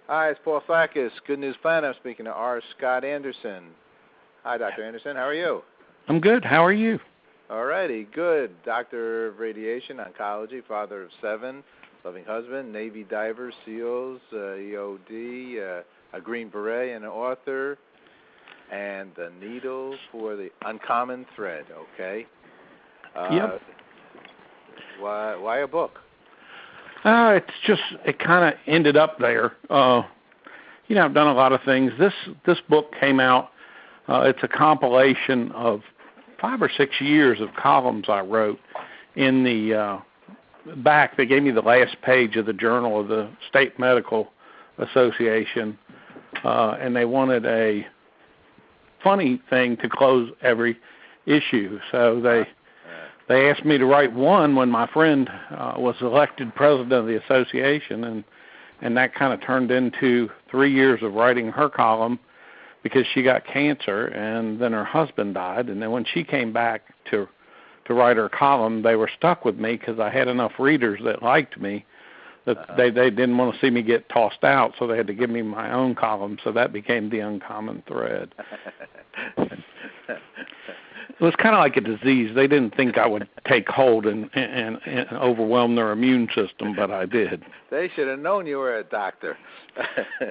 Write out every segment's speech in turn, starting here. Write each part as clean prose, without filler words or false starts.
Hi, it's Paul Thakis, Good News Planet. I'm speaking to R. Scott Anderson. Hi, Dr. Anderson. How are you? I'm good. How are you? All righty, good. Doctor of radiation, oncology, father of 7, loving husband, Navy diver, SEALs, EOD, a Green Beret, and an author, and the needle for the uncommon thread, okay? Yep. Why a book? It kind of ended up there. I've done a lot of things. This book came out. It's a compilation of 5 or 6 years of columns I wrote. In the back, they gave me the last page of the Journal of the State Medical Association, and they wanted a funny thing to close every issue. So they asked me to write one when my friend was elected president of the association, and that kind of turned into 3 years of writing her column because she got cancer, and then her husband died. And then when she came back to write her column, they were stuck with me because I had enough readers that liked me that they didn't want to see me get tossed out, so they had to give me my own column. So that became the uncommon thread. It was kind of like a disease. They didn't think I would take hold and overwhelm their immune system, but I did. They should have known you were a doctor.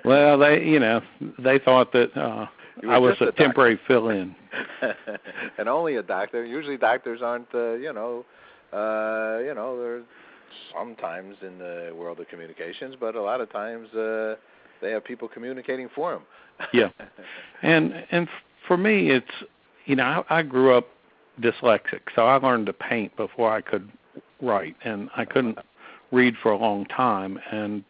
Well, they thought that I was a temporary fill-in. And only a doctor. Usually doctors aren't, they're sometimes in the world of communications, but a lot of times they have people communicating for them. Yeah. And for me, it's, I grew up dyslexic, so I learned to paint before I could write, and I couldn't read for a long time. And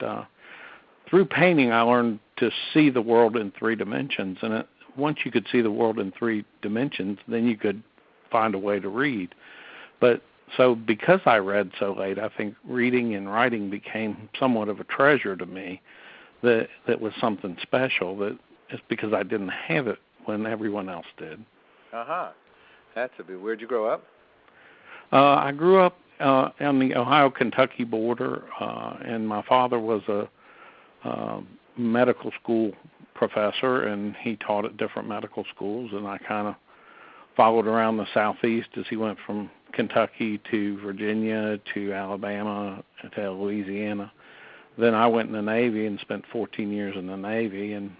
through painting, I learned to see the world in 3 dimensions. And once you could see the world in 3 dimensions, then you could find a way to read. But so because I read so late, I think reading and writing became somewhat of a treasure to me. That was something special. That is because I didn't have it when everyone else did. That's a bit. Where'd you grow up? I grew up on the Ohio-Kentucky border, and my father was a medical school professor, and he taught at different medical schools, and I kind of followed around the southeast as he went from Kentucky to Virginia to Alabama to Louisiana. Then I went in the Navy and spent 14 years in the Navy, and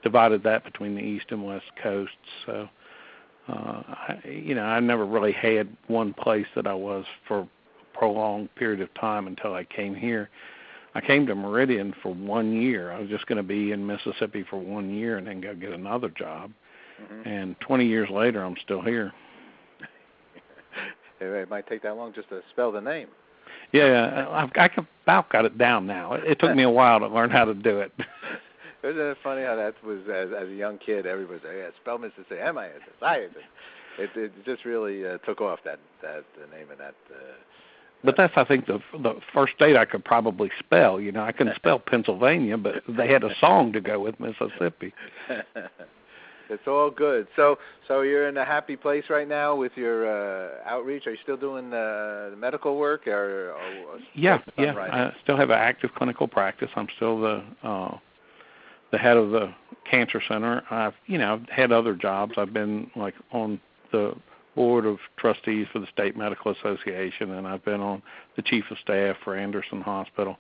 divided that between the East and West Coasts. So, I never really had one place that I was for a prolonged period of time until I came here. I came to Meridian for 1 year. I was just going to be in Mississippi for 1 year and then go get another job. Mm-hmm. And 20 years later, I'm still here. It might take that long just to spell the name. Yeah, I about got it down now. It took me a while to learn how to do it. Isn't it funny how that was, as a young kid, everybody said, yeah, spell Mississippi, M-I-S-S-I-S. It just really took off, that name of that. But that's, I think, the first state I could probably spell. I couldn't spell Pennsylvania, but they had a song to go with Mississippi. It's all good. So you're in a happy place right now with your outreach. Are you still doing the medical work? Yeah. I still have an active clinical practice. I'm still the head of the cancer center. I've had other jobs. I've been on the board of trustees for the State Medical Association, and I've been on the chief of staff for Anderson Hospital.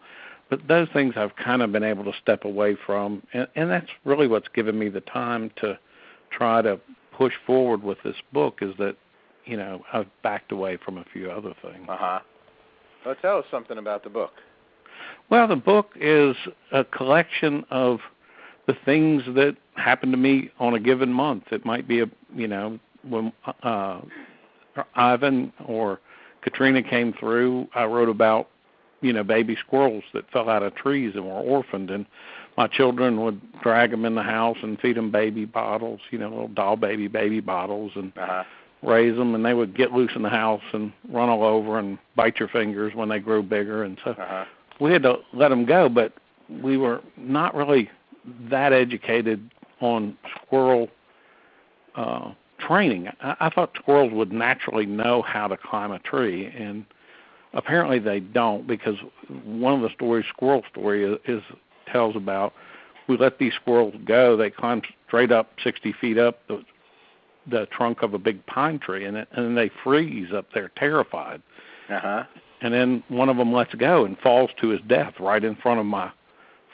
But those things I've kind of been able to step away from, and that's really what's given me the time to try to push forward with this book, is that, I've backed away from a few other things. Well, tell us something about the book. Well, the book is a collection of the things that happen to me on a given month. It might be when Ivan or Katrina came through, I wrote about, baby squirrels that fell out of trees and were orphaned, and my children would drag them in the house and feed them baby bottles, little doll baby bottles, and raise them, and they would get loose in the house and run all over and bite your fingers when they grew bigger. And so we had to let them go, but we were not really that educated on squirrel training. I thought squirrels would naturally know how to climb a tree, and apparently they don't, because one of the stories, squirrel story, is tells about, we let these squirrels go. They climb straight up 60 feet up the trunk of a big pine tree, and then they freeze up there, terrified. Uh-huh. And then one of them lets go and falls to his death right in front of my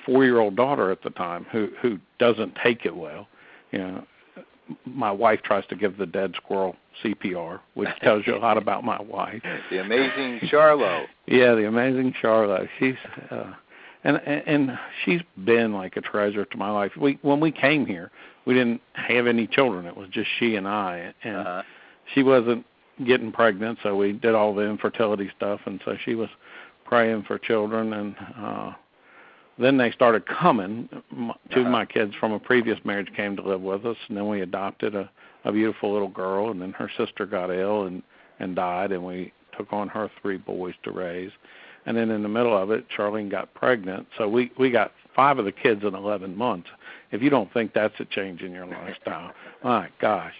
4-year-old daughter at the time, who doesn't take it well. You know, my wife tries to give the dead squirrel CPR, which tells you a lot about my wife. The amazing Charlo. Yeah, the amazing Charlo. She's and she's been like a treasure to my life. When we came here, we didn't have any children. It was just she and I, and she wasn't getting pregnant, so we did all the infertility stuff, and so she was praying for children, and then they started coming. Two of my kids from a previous marriage came to live with us, and then we adopted a beautiful little girl, and then her sister got ill and died, and we took on her 3 boys to raise. And then in the middle of it, Charlene got pregnant, so we got 5 of the kids in 11 months. If you don't think that's a change in your lifestyle, my gosh.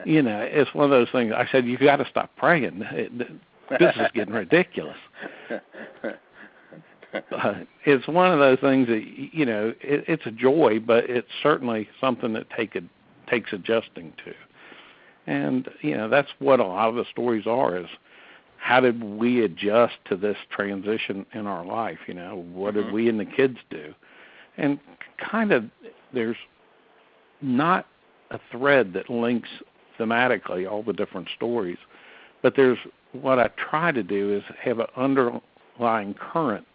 You know, it's one of those things. I said, you've got to stop praying. This is getting ridiculous. It's one of those things that, you know, it's a joy, but it's certainly something that takes adjusting to. And, you know, that's what a lot of the stories are, is how did we adjust to this transition in our life? You know, what did we and the kids do? And kind of there's not a thread that links thematically all the different stories, but there's what I try to do is have an underlying current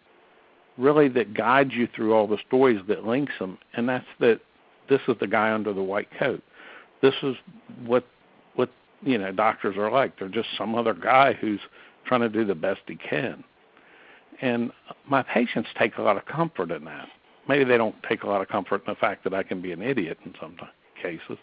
really that guides you through all the stories that links them, and that's that this is the guy under the white coat. This is what you know, doctors are like. They're just some other guy who's trying to do the best he can. And my patients take a lot of comfort in that. Maybe they don't take a lot of comfort in the fact that I can be an idiot in some cases.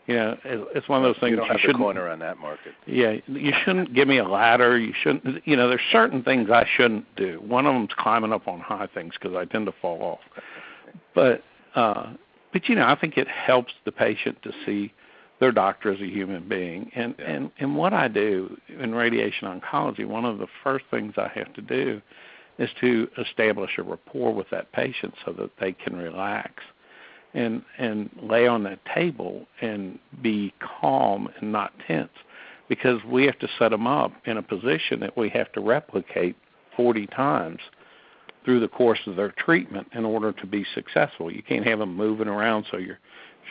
You know, it's one of those things you don't have the corner on that market. Yeah, you shouldn't give me a ladder. You shouldn't, you know, there's certain things I shouldn't do. One of them's climbing up on high things because I tend to fall off. But you know, I think it helps the patient to see their doctor as a human being. And what I do in radiation oncology, one of the first things I have to do is to establish a rapport with that patient so that they can relax and lay on that table and be calm and not tense, because we have to set them up in a position that we have to replicate 40 times through the course of their treatment in order to be successful. You can't have them moving around so you're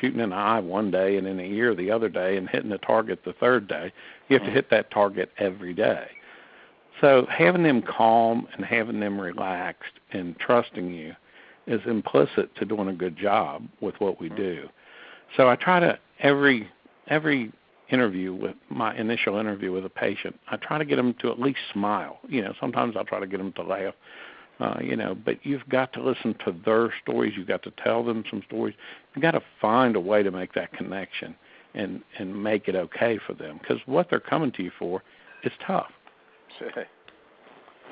shooting an eye one day and in a ear the other day and hitting the target the third day. You have to hit that target every day. So having them calm and having them relaxed and trusting you is implicit to doing a good job with what we do. So I try to, every interview, with my initial interview with a patient, I try to get them to at least smile. You know, sometimes I'll try to get them to laugh. You know, but you've got to listen to their stories. You've got to tell them some stories. You've got to find a way to make that connection and make it okay for them, because what they're coming to you for is tough.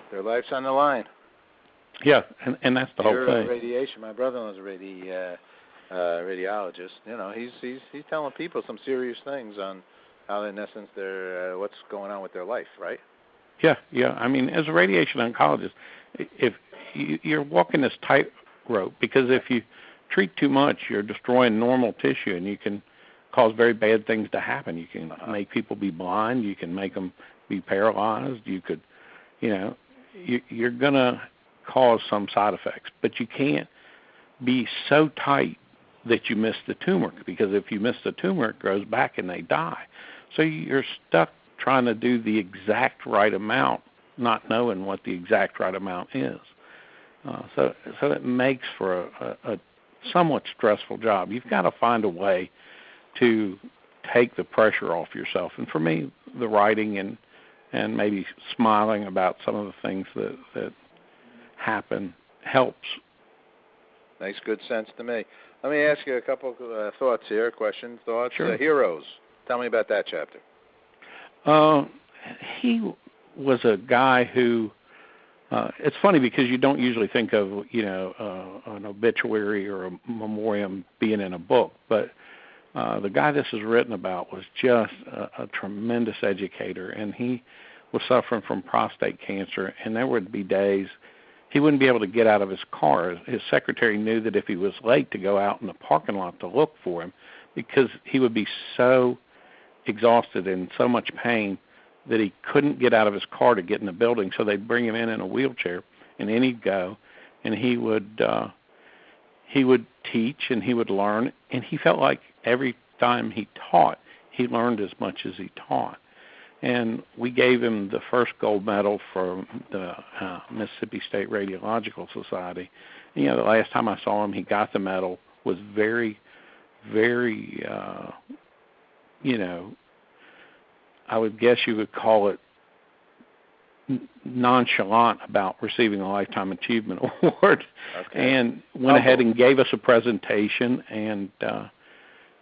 Their life's on the line. Yeah, and that's the whole thing. Radiation. My brother-in-law's a radiologist. You know, he's telling people some serious things on how, in essence, they're what's going on with their life, right? Yeah. I mean, as a radiation oncologist, if you're walking this tightrope, because if you treat too much, you're destroying normal tissue, and you can cause very bad things to happen. You can make people be blind. You can make them be paralyzed. You could, you know, you're going to cause some side effects. But you can't be so tight that you miss the tumor, because if you miss the tumor, it grows back and they die. So you're stuck trying to do the exact right amount, not knowing what the exact right amount is. So it makes for a somewhat stressful job. You've got to find a way to take the pressure off yourself. And for me, the writing and maybe smiling about some of the things that happen helps. Makes good sense to me. Let me ask you a couple thoughts here, questions, thoughts. Sure. Heroes. Tell me about that chapter. He was a guy who, it's funny because you don't usually think of, you know, an obituary or a memoriam being in a book, but the guy this is written about was just a tremendous educator, and he was suffering from prostate cancer, and there would be days he wouldn't be able to get out of his car. His secretary knew that if he was late to go out in the parking lot to look for him, because he would be so exhausted and so much pain that he couldn't get out of his car to get in the building. So they'd bring him in a wheelchair, and in he'd go, and he would teach and he would learn, and he felt like every time he taught, he learned as much as he taught. And we gave him the first gold medal from the Mississippi State Radiological Society. And, the last time I saw him, he got the medal, was very, very, I would guess you would call it nonchalant about receiving a Lifetime Achievement Award. Okay. And went ahead and gave us a presentation, and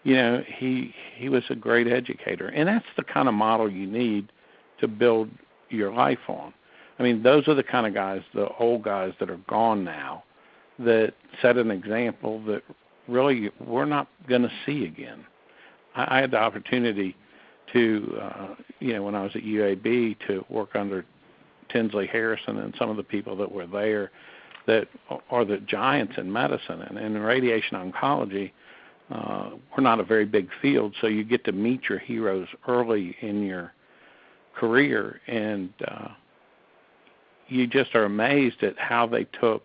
he was a great educator, and that's the kind of model you need to build your life on. I mean, those are the kind of guys, the old guys that are gone now, that set an example that really we're not going to see again. I had the opportunity to, when I was at UAB, to work under Tinsley Harrison and some of the people that were there that are the giants in medicine. And in radiation oncology, we're not a very big field, so you get to meet your heroes early in your career, and you just are amazed at how they took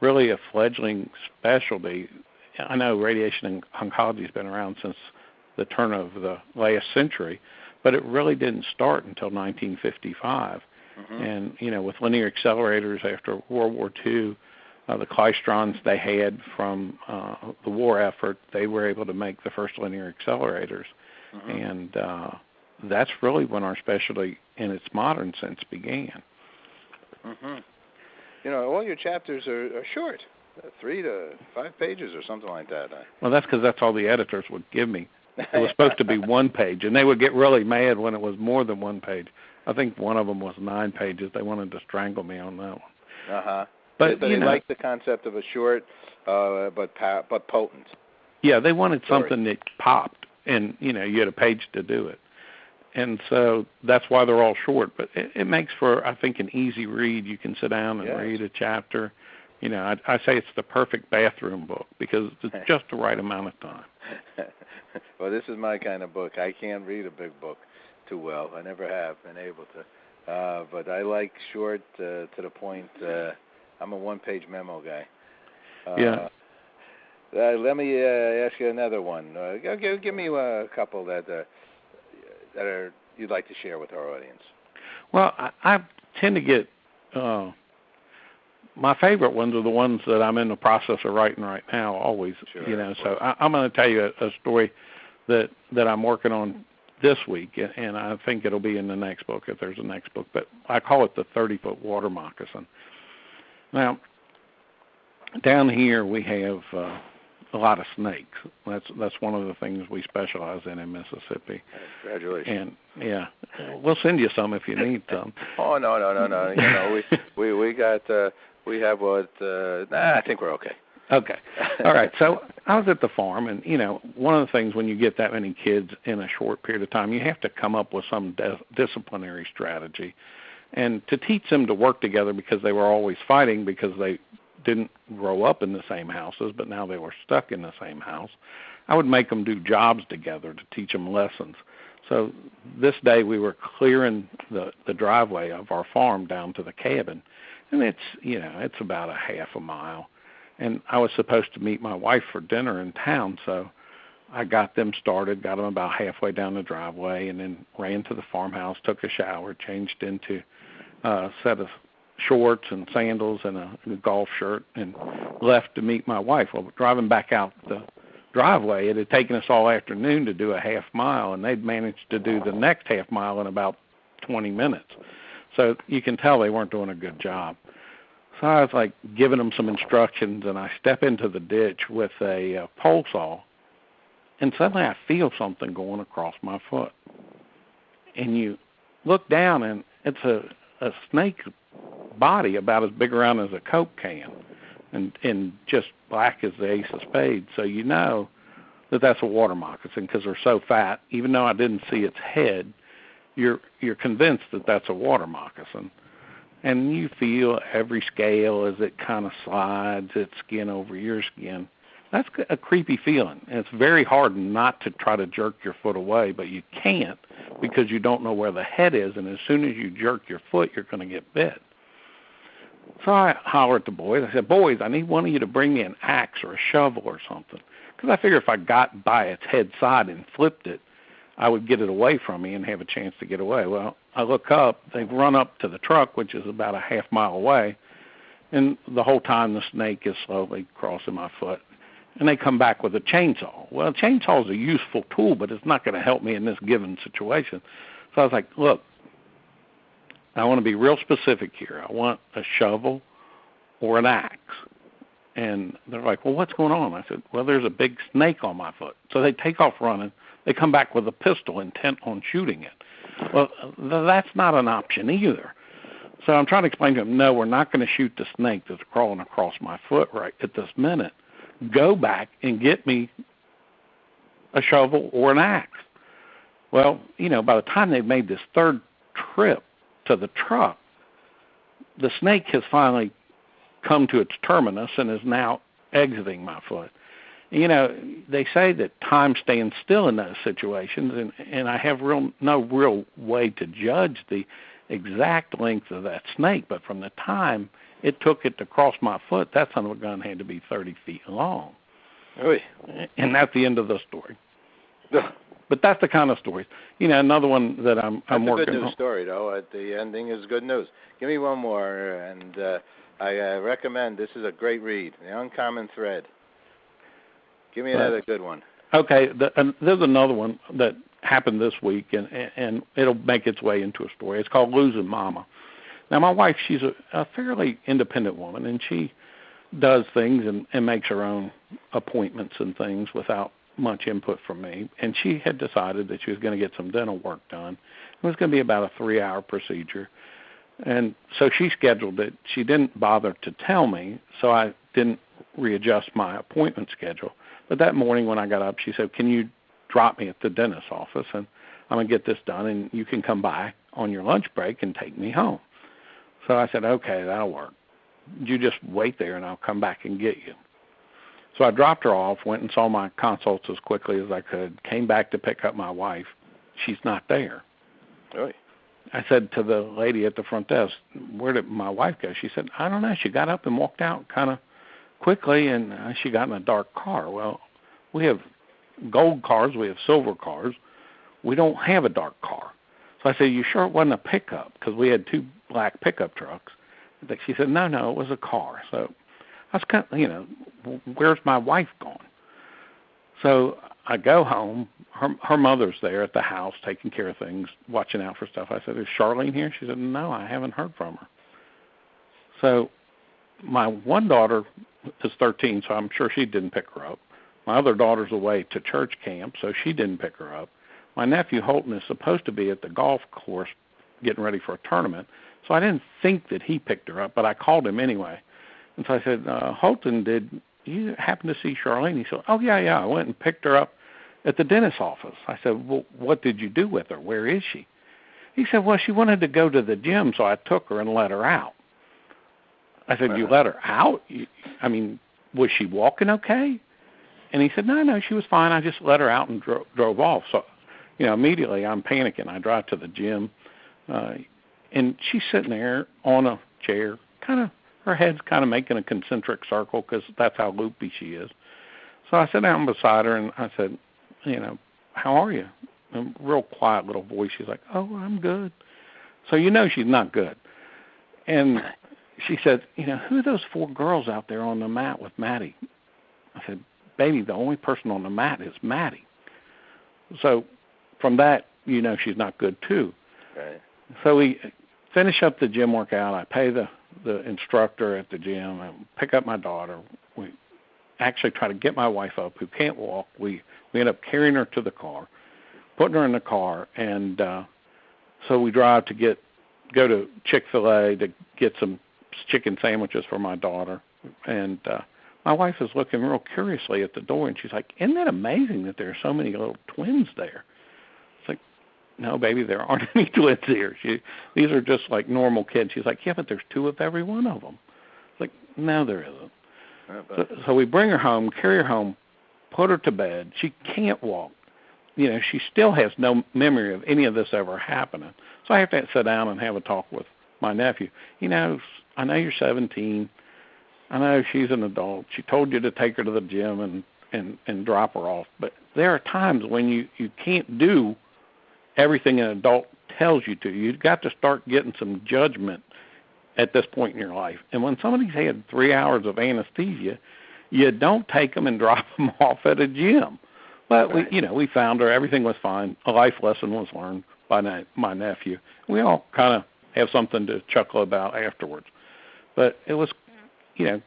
really a fledgling specialty. I know radiation oncology has been around since the turn of the last century, but it really didn't start until 1955. Mm-hmm. And, with linear accelerators after World War II, the Klystrons they had from the war effort, they were able to make the first linear accelerators. Mm-hmm. And that's really when our specialty in its modern sense began. Mm-hmm. All your chapters are short, 3 to 5 pages or something like that. Well, that's because that's all the editors would give me. It was supposed to be 1 page, and they would get really mad when it was more than 1 page. I think one of them was 9 pages. They wanted to strangle me on that one. Uh-huh. But they like the concept of a short but potent. Yeah, they wanted something that popped, and, you had a page to do it. And so that's why they're all short. But it makes for, I think, an easy read. You can sit down and read a chapter. I say it's the perfect bathroom book because it's just the right amount of time. Well, this is my kind of book. I can't read a big book too well. I never have been able to. But I like short, to the point. I'm a one-page memo guy. Let me ask you another one. Give me a couple that are you'd like to share with our audience. Well, I tend to get my favorite ones are the ones that I'm in the process of writing right now. Always, sure, So I'm going to tell you a story that I'm working on this week, and I think it'll be in the next book if there's a next book. But I call it the 30-foot water moccasin. Now, down here we have a lot of snakes. That's one of the things we specialize in Mississippi. Congratulations. And we'll send you some if you need some. Oh no. We have what? I think we're okay. Okay. All right. So I was at the farm, and one of the things when you get that many kids in a short period of time, you have to come up with some disciplinary strategy, and to teach them to work together because they were always fighting because they didn't grow up in the same houses, but now they were stuck in the same house. I would make them do jobs together to teach them lessons. So this day we were clearing the driveway of our farm down to the cabin, and it's about a half a mile. And I was supposed to meet my wife for dinner in town, so I got them started, got them about halfway down the driveway, and then ran to the farmhouse, took a shower, changed into a set of shorts and sandals and a golf shirt, and left to meet my wife. Well, driving back out the driveway, it had taken us all afternoon to do a half mile, and they'd managed to do the next half mile in about 20 minutes. So you can tell they weren't doing a good job. So I was like giving them some instructions, and I step into the ditch with a pole saw, and suddenly I feel something going across my foot. And you look down, and it's a snake body about as big around as a Coke can, and just black as the ace of spades. So you know that that's a water moccasin because they're so fat. Even though I didn't see its head, you're convinced that that's a water moccasin. and you feel every scale as it kind of slides its skin over your skin. That's a creepy feeling. And it's very hard not to try to jerk your foot away, but you can't because you don't know where the head is, and as soon as you jerk your foot, you're going to get bit. So I hollered at the boys. I said, boys, I need one of you to bring me an axe or a shovel or something, because I figure if I got by its head side and flipped it, I would get it away from me and have a chance to get away. Well, I look up. They've run up to the truck, which is about a half mile away, and the whole time the snake is slowly crossing my foot. And they come back with a chainsaw. Well, a chainsaw is a useful tool, but it's not going to help me in this given situation. So I was like, look, I want to be real specific here. I want a shovel or an axe. And they're like, well, what's going on? I said, well, there's a big snake on my foot. So they take off running. They come back with a pistol intent on shooting it. Well, that's not an option either. So I'm trying to explain to them, no, we're not going to shoot the snake that's crawling across my foot right at this minute. Go back and get me a shovel or an axe. Well, by the time they've made this third trip to the truck, the snake has finally come to its terminus and is now exiting my foot. They say that time stands still in those situations, and I have no real way to judge the exact length of that snake, but from the time it took it to cross my foot, that son of a gun had to be 30 feet long. Oy. And that's the end of the story. But that's the kind of story. Another one that I'm working on. That's a good news story, though. The ending is good news. Give me one more, and I recommend, this is a great read, The Uncommon Thread. Give me another good one. Okay, there's another one that happened this week, and it'll make its way into a story. It's called Losing Mama. Now, my wife, she's a fairly independent woman, and she does things and makes her own appointments and things without much input from me. And she had decided that she was going to get some dental work done. It was going to be about a 3-hour procedure. And so she scheduled it. She didn't bother to tell me, so I didn't readjust my appointment schedule. But that morning when I got up, she said, can you drop me at the dentist's office, and I'm going to get this done, and you can come by on your lunch break and take me home. So I said, okay, that'll work. You just wait there, and I'll come back and get you. So I dropped her off, went and saw my consults as quickly as I could, came back to pick up my wife. She's not there. Really? I said to the lady at the front desk, where did my wife go? She said, I don't know. She got up and walked out kind of quickly, and she got in a dark car. Well, we have gold cars. We have silver cars. We don't have a dark car. So I said, you sure it wasn't a pickup? Because we had 2 black pickup trucks. She said, no, it was a car. So I was kind of, where's my wife gone? So I go home. Her mother's there at the house taking care of things, watching out for stuff. I said, is Charlene here? She said, no, I haven't heard from her. So my one daughter is 13, so I'm sure she didn't pick her up. My other daughter's away to church camp, so she didn't pick her up. My nephew Holton is supposed to be at the golf course getting ready for a tournament, so I didn't think that he picked her up, but I called him anyway. And so I said, Holton, did you happen to see Charlene? He said, oh, yeah, I went and picked her up at the dentist's office. I said, well, what did you do with her? Where is she? He said, well, she wanted to go to the gym, so I took her and let her out. I said, you let her out? Was she walking okay? And he said, no, she was fine. I just let her out and drove off. So, immediately I'm panicking. I drive to the gym, and she's sitting there on a chair, her head's kind of making a concentric circle because that's how loopy she is. So I sat down beside her, and I said, how are you? A real quiet little voice. She's like, oh, I'm good. So she's not good. And she said, who are those 4 girls out there on the mat with Maddie? I said, baby, the only person on the mat is Maddie. So from that, she's not good too. Right. So we finish up the gym workout. I pay the instructor at the gym and pick up my daughter. We actually try to get my wife up, who can't walk. We end up carrying her to the car, putting her in the car, and so we drive to go to Chick-fil-A to get some chicken sandwiches for my daughter. And my wife is looking real curiously at the door, and she's like, isn't that amazing that there are so many little twins there? It's like, no, baby, there aren't any twins here. These are just like normal kids. She's like, yeah, but there's two of every one of them. It's like, no, there isn't. So we bring her home, carry her home, put her to bed. She can't walk. She still has no memory of any of this ever happening. So I have to sit down and have a talk with my nephew. I know you're 17. I know she's an adult. She told you to take her to the gym and drop her off. But there are times when you can't do everything an adult tells you to. You've got to start getting some judgment at this point in your life. And when somebody's had 3 hours of anesthesia, you don't take them and drop them off at a gym. But right. we found her. Everything was fine. A life lesson was learned by my nephew. We all kind of have something to chuckle about afterwards. But it was,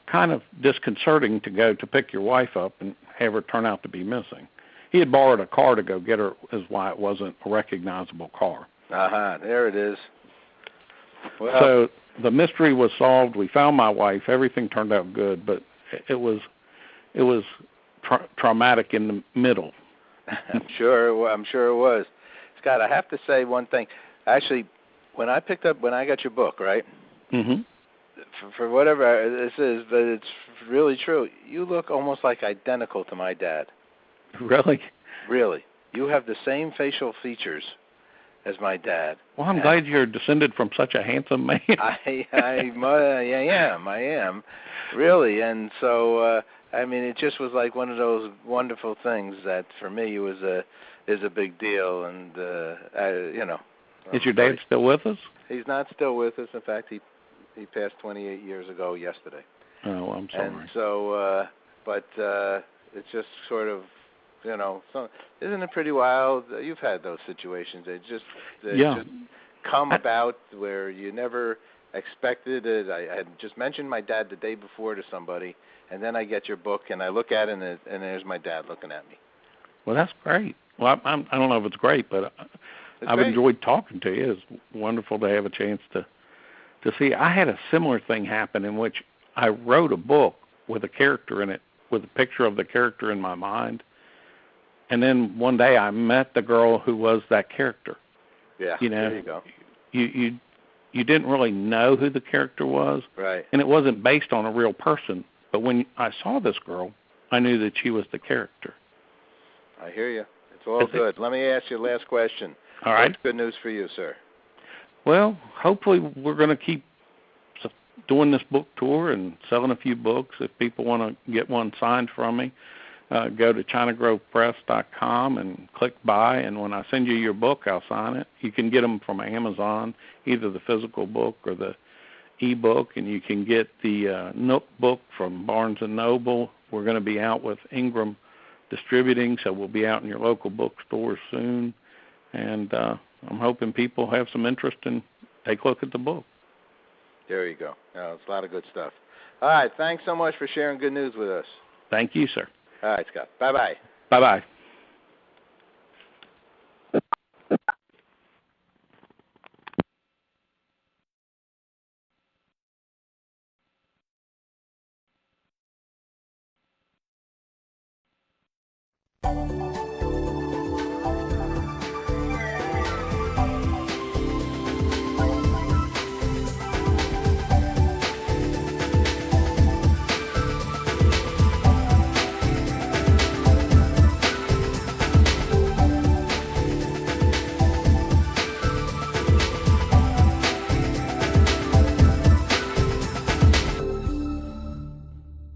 kind of disconcerting to go to pick your wife up and have her turn out to be missing. He had borrowed a car to go get her, is why it wasn't a recognizable car. There it is. Well, so the mystery was solved. We found my wife. Everything turned out good, but it was traumatic in the middle. I'm sure it was. Scott, I have to say one thing. Actually, when I got your book, right? Mm-hmm. For whatever this is, but it's really true. You look almost like identical to my dad. Really? Really. You have the same facial features as my dad. Well, I'm glad you're descended from such a handsome man. I am. Really. And so, it just was like one of those wonderful things that for me is a big deal. And, Is your dad still with us? He's not still with us. In fact, he passed 28 years ago yesterday. Oh, I'm sorry. And so, it's just sort of, so isn't it pretty wild? You've had those situations. They just come about where you never expected it. I had just mentioned my dad the day before to somebody, and then I get your book, and I look at it, and there's my dad looking at me. Well, that's great. Well, I don't know if it's great, but I've enjoyed talking to you. It's wonderful to have a chance to see. I had a similar thing happen in which I wrote a book with a character in it, with a picture of the character in my mind. And then one day I met the girl who was that character. Yeah, there you go. You didn't really know who the character was. Right. And it wasn't based on a real person. But when I saw this girl, I knew that she was the character. I hear you. It's all good. Let me ask you the last question. All right. What's good news for you, sir? Well, hopefully we're going to keep doing this book tour and selling a few books. If people want to get one signed from me, go to ChinaGrovePress.com and click buy, and when I send you your book, I'll sign it. You can get them from Amazon, either the physical book or the e-book, and you can get the Nook book from Barnes & Noble. We're going to be out with Ingram Distributing, so we'll be out in your local bookstores soon, and I'm hoping people have some interest and take a look at the book. There you go. It's a lot of good stuff. All right. Thanks so much for sharing good news with us. Thank you, sir. All right, Scott. Bye-bye. Bye-bye.